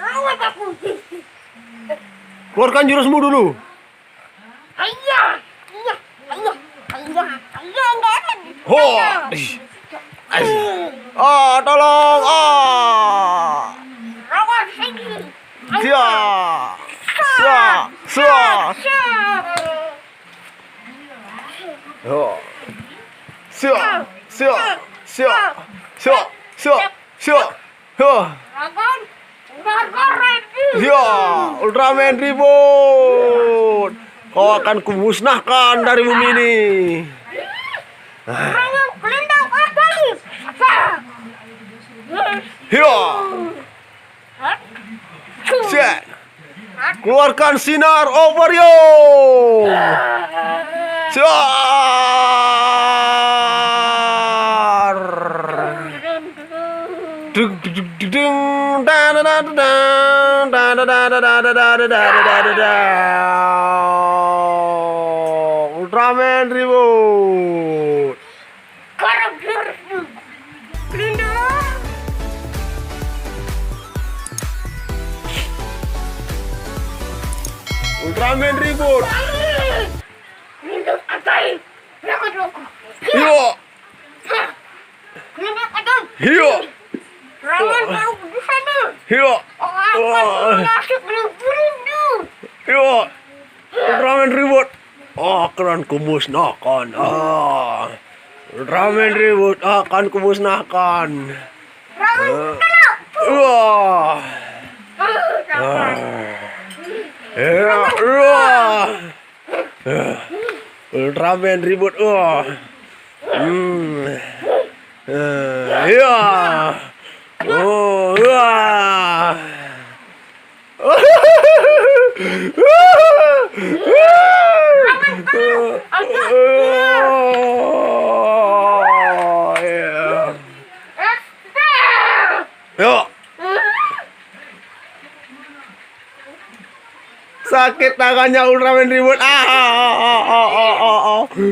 Awas aku. Keluarkan jurusmu dulu. Ayah. Ayah. Ayah. Ayah. Ayah. Enggak ada. Ho. Ah, tolong. Ah. Awas lagi. Sia. Sia. Sia. Oh. Sia. Sia. Sia. Sia. Sia. Sia. Oh. Dragon. Dragon. Ya, Ultraman ribut. Kau akan kumusnahkan dari bumi ini. Dragon kelendang apa nih? Ya. Cek. Keluarkan sinar Overio. Siar. Deng deng deng da da da da da da da da da da da da da. Ultraman ribut. Ultraman ribut. Yo. Yo. Yo. Yo. Ultraman ribut. Akan kumusnahkan. Ultraman ribut akan kumusnahkan. Wah. Ultraman ribut. Ya. Oh, wah. Yo. Sakit tangannya Ultraman ribut.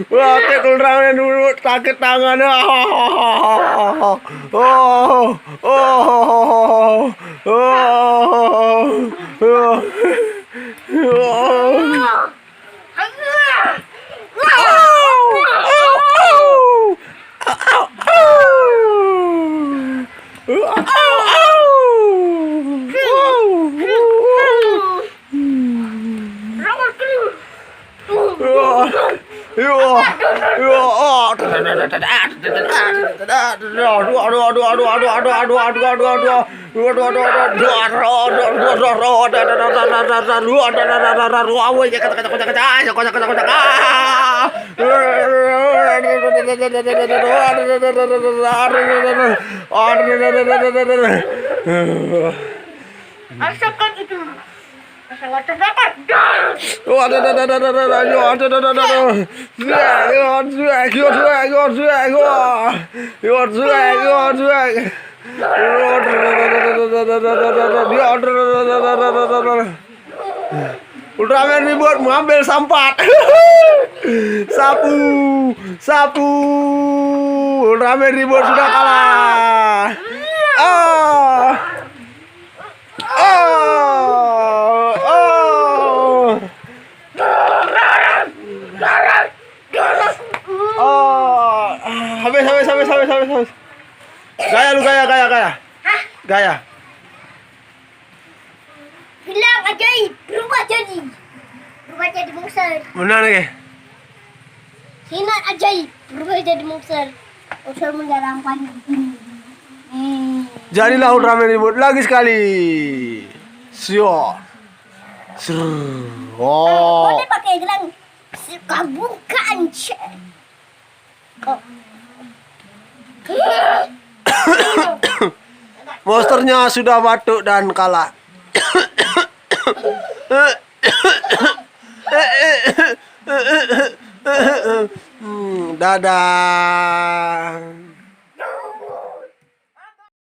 Sakit Ultraman ribut, sakit tangan. Asalkan itu. Asalkan terdapat. Ultraman ribut mengambil sampat. Sapu, sapu. Ultraman ribut sudah kalah. Habis. Gaya lu, gaya. Gaya. Bilang ajaib, berubah jadi monster. Benar nih. Sinar ajaib, berubah jadi monster. Monster menyeramkan. Jadilah Ultraman ribut lagi sekali. Sio. Oh, dia pakai gelang kabungkan. Monsternya sudah batuk dan kalah. Dadah.